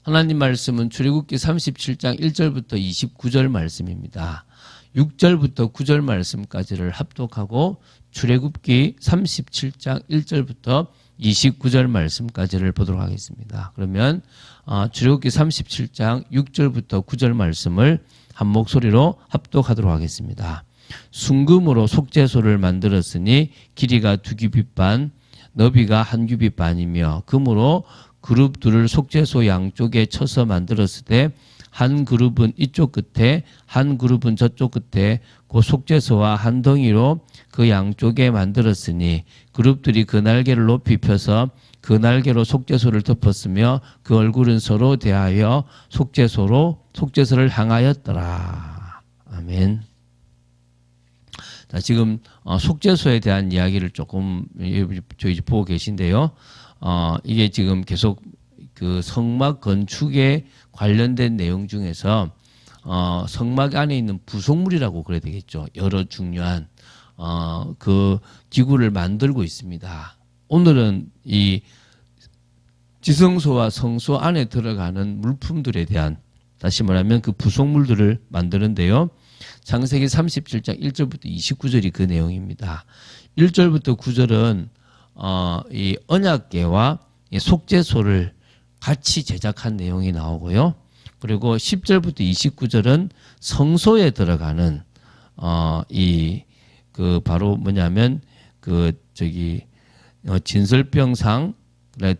하나님 말씀은 출애굽기 37장 1절부터 29절 말씀입니다. 6절부터 9절 말씀까지를 합독하고 출애굽기 37장 1절부터 29절 말씀까지를 보도록 하겠습니다. 그러면 출애굽기 37장 6절부터 9절 말씀을 한 목소리로 합독하도록 하겠습니다. 순금으로 속죄소를 만들었으니 길이가 2규빗 반, 너비가 1규빗 반이며 금으로 그룹 둘을 속죄소 양쪽에 쳐서 만들었을 때 한 그룹은 이쪽 끝에 한 그룹은 저쪽 끝에 그 속죄소와 한 덩이로 그 양쪽에 만들었으니 그룹들이 그 날개를 높이 펴서 그 날개로 속죄소를 덮었으며 그 얼굴은 서로 대하여 속죄소를 향하였더라. 아멘. 자, 지금 속죄소에 대한 이야기를 조금 저희 보고 계신데요. 이게 지금 계속 그 성막 건축에 관련된 내용 중에서 성막 안에 있는 부속물이라고 그래야 되겠죠. 여러 중요한 그 기구를 만들고 있습니다. 오늘은 이 지성소와 성소 안에 들어가는 물품들에 대한, 다시 말하면 그 부속물들을 만드는데요. 창세기 37장 1절부터 29절이 그 내용입니다. 1절부터 9절은 이 언약궤와 이 속죄소를 같이 제작한 내용이 나오고요. 그리고 10절부터 29절은 성소에 들어가는 바로 뭐냐면 진설병상,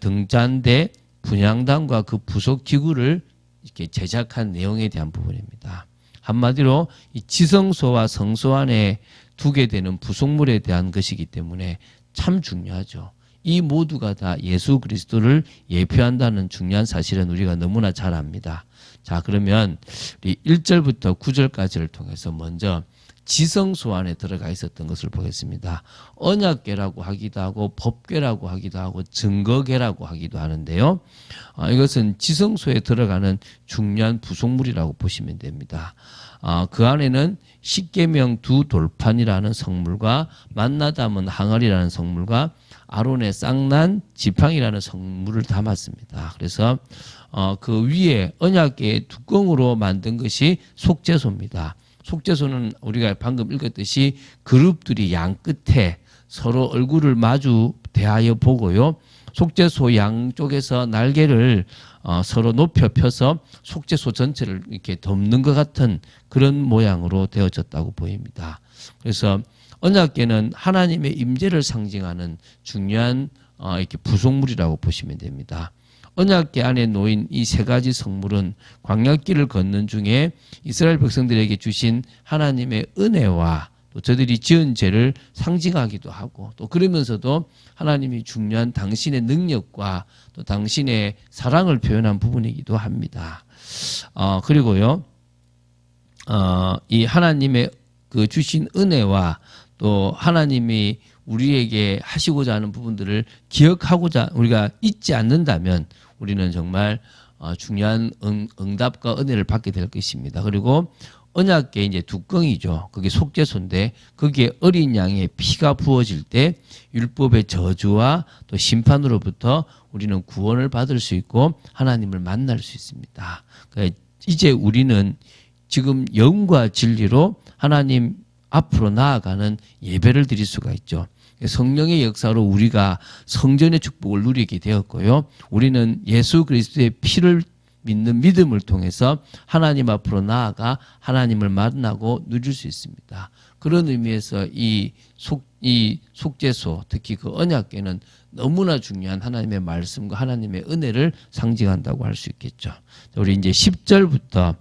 등잔대, 분향단과 그 부속 기구를 이렇게 제작한 내용에 대한 부분입니다. 한마디로 이 지성소와 성소 안에 두게 되는 부속물에 대한 것이기 때문에 참 중요하죠. 이 모두가 다 예수 그리스도를 예표한다는 중요한 사실은 우리가 너무나 잘 압니다. 자, 그러면 우리 1절부터 9절까지를 통해서 먼저 지성소 안에 들어가 있었던 것을 보겠습니다. 언약궤라고 하기도 하고 법궤라고 하기도 하고 증거궤라고 하기도 하는데요. 이것은 지성소에 들어가는 중요한 부속물이라고 보시면 됩니다. 그 안에는 십계명 두 돌판이라는 성물과 만나 담은 항아리라는 성물과 아론의 쌍난 지팡이라는 성물을 담았습니다. 그래서 그 위에 언약궤의 뚜껑으로 만든 것이 속죄소입니다. 속죄소는 우리가 방금 읽었듯이 그룹들이 양 끝에 서로 얼굴을 마주 대하여 보고요. 속죄소 양쪽에서 날개를 서로 높여 펴서 속죄소 전체를 이렇게 덮는 것 같은 그런 모양으로 되어졌다고 보입니다. 그래서 언약궤는 하나님의 임재를 상징하는 중요한 이렇게 부속물이라고 보시면 됩니다. 언약궤 안에 놓인 이 세 가지 성물은 광야길을 걷는 중에 이스라엘 백성들에게 주신 하나님의 은혜와 또 저들이 지은 죄를 상징하기도 하고, 또 그러면서도 하나님이 중요한 당신의 능력과 또 당신의 사랑을 표현한 부분이기도 합니다. 그리고요, 이 하나님의 그 주신 은혜와 또 하나님이 우리에게 하시고자 하는 부분들을 기억하고자 우리가 잊지 않는다면 우리는 정말 중요한 응답과 은혜를 받게 될 것입니다. 그리고 언약궤 이제 뚜껑이죠. 그게 속죄소인데 거기에 어린 양의 피가 부어질 때 율법의 저주와 또 심판으로부터 우리는 구원을 받을 수 있고 하나님을 만날 수 있습니다. 그러니까 이제 우리는 지금 영과 진리로 하나님 앞으로 나아가는 예배를 드릴 수가 있죠. 성령의 역사로 우리가 성전의 축복을 누리게 되었고요. 우리는 예수 그리스도의 피를 믿는 믿음을 통해서 하나님 앞으로 나아가 하나님을 만나고 누릴 수 있습니다. 그런 의미에서 이 속죄소, 특히 그 언약궤는 너무나 중요한 하나님의 말씀과 하나님의 은혜를 상징한다고 할 수 있겠죠. 우리 이제 10절부터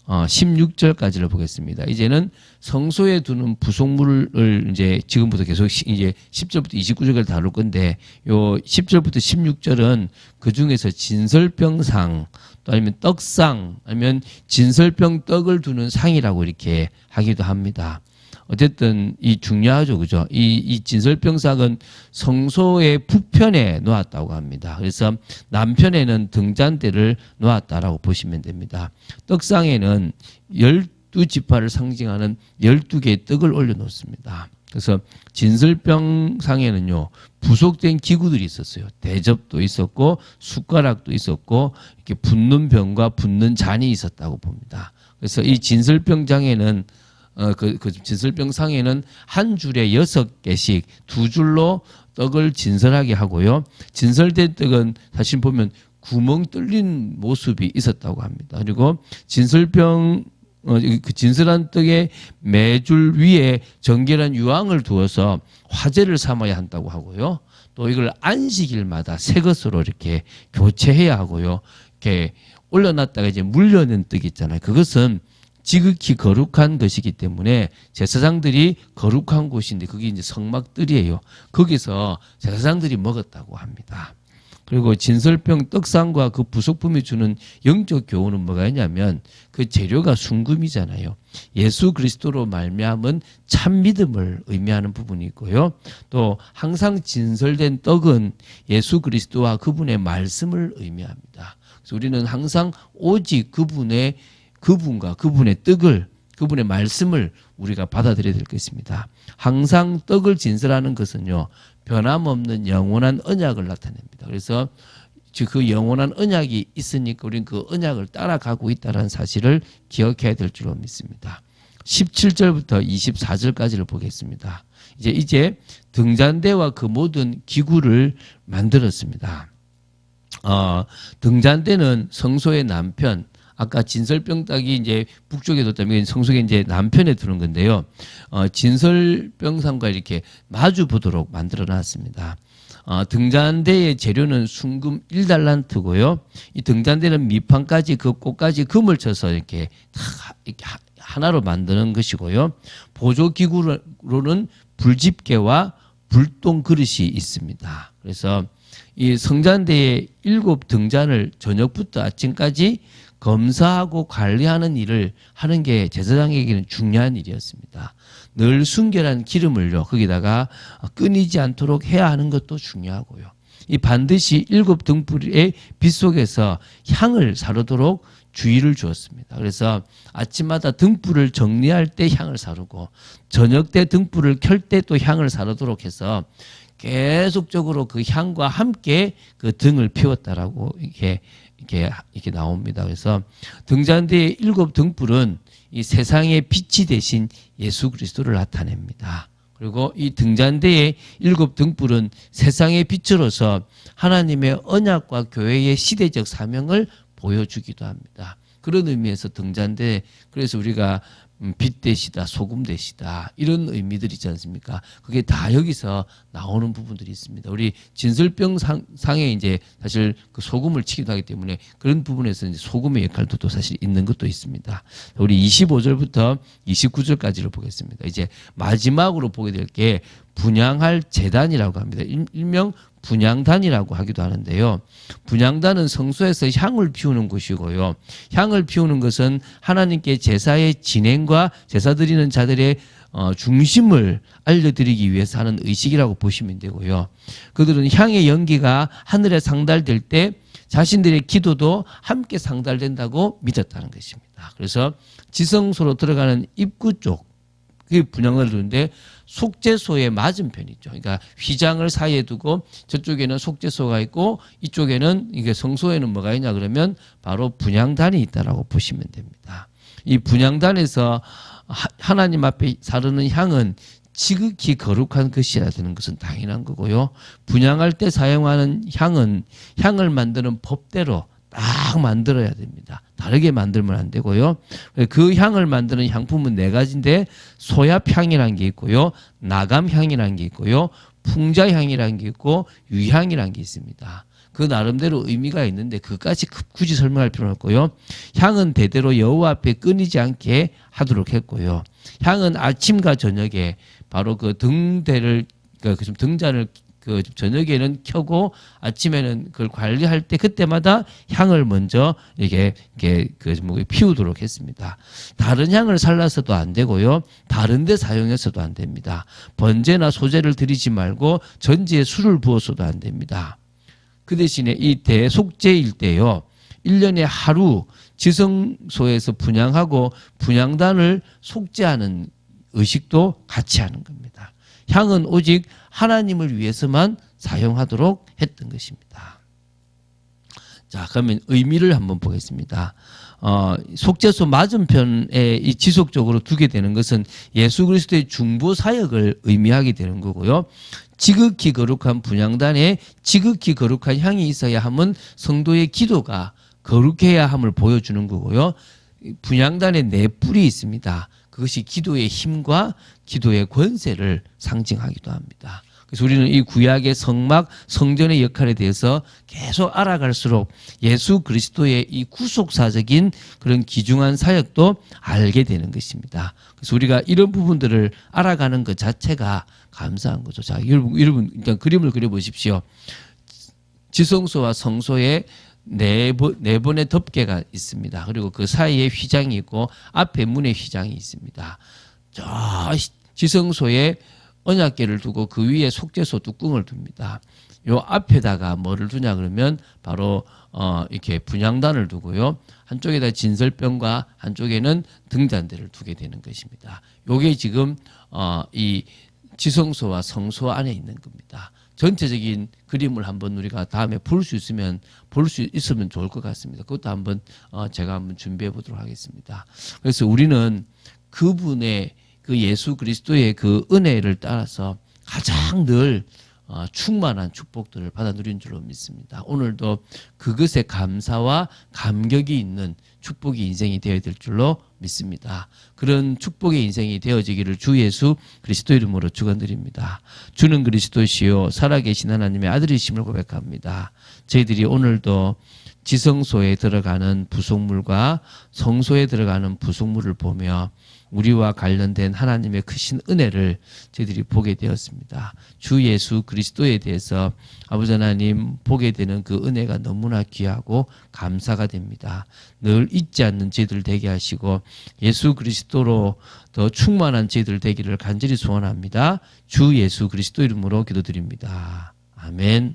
16절까지를 보겠습니다. 이제는 성소에 두는 부속물을 이제 지금부터 계속 이제 10절부터 29절까지 다룰 건데, 요 10절부터 16절은 그 중에서 진설병상, 또 아니면 떡상, 아니면 진설병 떡을 두는 상이라고 이렇게 하기도 합니다. 어쨌든 이 중요하죠, 그죠? 이 진설병상은 성소의 북편에 놓았다고 합니다. 그래서 남편에는 등잔대를 놓았다라고 보시면 됩니다. 떡상에는 12지파를 상징하는 12개의 떡을 올려놓습니다. 그래서 진설병상에는요, 부속된 기구들이 있었어요. 대접도 있었고, 숟가락도 있었고, 이렇게 붓는 병과 붓는 잔이 있었다고 봅니다. 그래서 이 진설병장에는 그 진설병상에는 한 줄에 6개씩 2줄로 떡을 진설하게 하고요. 진설된 떡은 사실 보면 구멍 뚫린 모습이 있었다고 합니다. 그리고 그 진설한 떡의 매줄 위에 정결한 유황을 두어서 화제를 삼아야 한다고 하고요. 또 이걸 안식일마다 새 것으로 이렇게 교체해야 하고요. 이렇게 올려놨다가 이제 물려낸 떡이 있잖아요. 그것은 지극히 거룩한 것이기 때문에 제사장들이 거룩한 곳인데 그게 이제 성막들이에요. 거기서 제사장들이 먹었다고 합니다. 그리고 진설병 떡상과 그 부속품이 주는 영적 교훈은 뭐가 있냐면 그 재료가 순금이잖아요. 예수 그리스도로 말미암은 참 믿음을 의미하는 부분이 있고요. 또 항상 진설된 떡은 예수 그리스도와 그분의 말씀을 의미합니다. 그래서 우리는 항상 오직 그분과 그분의 떡을, 그분의 말씀을 우리가 받아들여야 될 것입니다. 항상 떡을 진설하는 것은요, 변함없는 영원한 언약을 나타냅니다. 그래서 그 영원한 언약이 있으니까 우리는 그 언약을 따라가고 있다는 사실을 기억해야 될 줄로 믿습니다. 17절부터 24절까지를 보겠습니다. 이제 등잔대와 그 모든 기구를 만들었습니다. 등잔대는 성소의 남편, 아까 진설병닭이 이제 북쪽에 뒀다면 성소에 이제 남편에 두는 건데요. 진설병상과 이렇게 마주 보도록 만들어 놨습니다. 등잔대의 재료는 순금 1달란트고요. 이 등잔대는 밑판까지 그 꽃까지 금을 쳐서 이렇게 하나로 만드는 것이고요. 보조 기구로는 불집게와 불똥 그릇이 있습니다. 그래서 이 성잔대의 7등잔을 저녁부터 아침까지 검사하고 관리하는 일을 하는 게 제사장에게는 중요한 일이었습니다. 늘 순결한 기름을요, 거기다가 끊이지 않도록 해야 하는 것도 중요하고요. 이 반드시 7등불의 빛 속에서 향을 사르도록 주의를 주었습니다. 그래서 아침마다 등불을 정리할 때 향을 사르고 저녁 때 등불을 켤 때 또 향을 사르도록 해서 계속적으로 그 향과 함께 그 등을 피웠다라고 이렇게 나옵니다. 그래서 등잔대의 7등불은 이 세상의 빛이 되신 예수 그리스도를 나타냅니다. 그리고 이 등잔대의 7등불은 세상의 빛으로서 하나님의 언약과 교회의 시대적 사명을 보여주기도 합니다. 그런 의미에서 등잔대, 그래서 우리가 빛 되시다, 소금 되시다, 이런 의미들이 있지 않습니까? 그게 다 여기서 나오는 부분들이 있습니다. 우리 진설병상에 이제 사실 그 소금을 치기도 하기 때문에 그런 부분에서 이제 소금의 역할도 또 사실 있는 것도 있습니다. 우리 25절부터 29절까지를 보겠습니다. 이제 마지막으로 보게 될 게 분향할 제단이라고 합니다. 일명 분향단이라고 하기도 하는데요. 분향단은 성소에서 향을 피우는 곳이고요. 향을 피우는 것은 하나님께 제사의 진행과 제사 드리는 자들의 중심을 알려드리기 위해서 하는 의식이라고 보시면 되고요. 그들은 향의 연기가 하늘에 상달될 때 자신들의 기도도 함께 상달된다고 믿었다는 것입니다. 그래서 지성소로 들어가는 입구 쪽, 그게 분향을 두는데 속죄소의 맞은편이죠. 그러니까 휘장을 사이에 두고 저쪽에는 속죄소가 있고 이쪽에는 이게 성소에는 뭐가 있냐 그러면 바로 분향단이 있다라고 보시면 됩니다. 이 분향단에서 하나님 앞에 사르는 향은 지극히 거룩한 것이어야 되는 것은 당연한 거고요. 분향할 때 사용하는 향은 향을 만드는 법대로 딱 만들어야 됩니다. 다르게 만들면 안 되고요. 그 향을 만드는 향품은 4가지인데 소yap향이라는 게 있고요. 나감향이라는 게 있고요. 풍자향이라는 게 있고 유향이라는 게 있습니다. 그 나름대로 의미가 있는데 그까지 굳이 설명할 필요는 없고요. 향은 대대로 여호와 앞에 끊이지 않게 하도록 했고요. 향은 아침과 저녁에 바로 그 등대를 등잔을 저녁에는 켜고 아침에는 그걸 관리할 때 그때마다 향을 먼저 이렇게 피우도록 했습니다. 다른 향을 살라서도 안 되고요. 다른 데 사용해서도 안 됩니다. 번제나 소제를 드리지 말고 전지에 술을 부어서도 안 됩니다. 그 대신에 이 대속제일 때요. 1년에 하루 지성소에서 분향하고 분향단을 속죄하는 의식도 같이 하는 겁니다. 향은 오직 하나님을 위해서만 사용하도록 했던 것입니다. 자, 그러면 의미를 한번 보겠습니다. 속죄소 맞은편에 이 지속적으로 두게 되는 것은 예수 그리스도의 중보 사역을 의미하게 되는 거고요. 지극히 거룩한 분향단에 지극히 거룩한 향이 있어야 함은 성도의 기도가 거룩해야 함을 보여주는 거고요. 분향단에 네 뿔이 있습니다. 그것이 기도의 힘과 기도의 권세를 상징하기도 합니다. 그래서 우리는 이 구약의 성막, 성전의 역할에 대해서 계속 알아갈수록 예수 그리스도의 이 구속사적인 그런 귀중한 사역도 알게 되는 것입니다. 그래서 우리가 이런 부분들을 알아가는 것 자체가 감사한 거죠. 자, 여러분 일단 그림을 그려보십시오. 지성소와 성소에 네 번의 덮개가 있습니다. 그리고 그 사이에 휘장이 있고 앞에 문에 휘장이 있습니다. 저 지성소에 언약궤를 두고 그 위에 속죄소 뚜껑을 둡니다. 요 앞에다가 뭐를 두냐 그러면 바로 이렇게 분향단을 두고요. 한쪽에다 진설병과 한쪽에는 등잔대를 두게 되는 것입니다. 요게 지금 이 지성소와 성소 안에 있는 겁니다. 전체적인 그림을 한번 우리가 다음에 볼 수 있으면 좋을 것 같습니다. 그것도 한번 제가 한번 준비해 보도록 하겠습니다. 그래서 우리는 그분의 그 예수 그리스도의 그 은혜를 따라서 가장 늘 충만한 축복들을 받아 누린 줄로 믿습니다. 오늘도 그것에 감사와 감격이 있는 축복의 인생이 되어야 될 줄로 믿습니다. 그런 축복의 인생이 되어지기를 주 예수 그리스도 이름으로 축원드립니다. 주는 그리스도시요 살아계신 하나님의 아들이심을 고백합니다. 저희들이 오늘도 지성소에 들어가는 부속물과 성소에 들어가는 부속물을 보며 우리와 관련된 하나님의 크신 은혜를 저희들이 보게 되었습니다. 주 예수 그리스도에 대해서 아버지 하나님 보게 되는 그 은혜가 너무나 귀하고 감사가 됩니다. 늘 잊지 않는 저희들 되게 하시고 예수 그리스도로 더 충만한 저희들 되기를 간절히 소원합니다. 주 예수 그리스도 이름으로 기도드립니다. 아멘.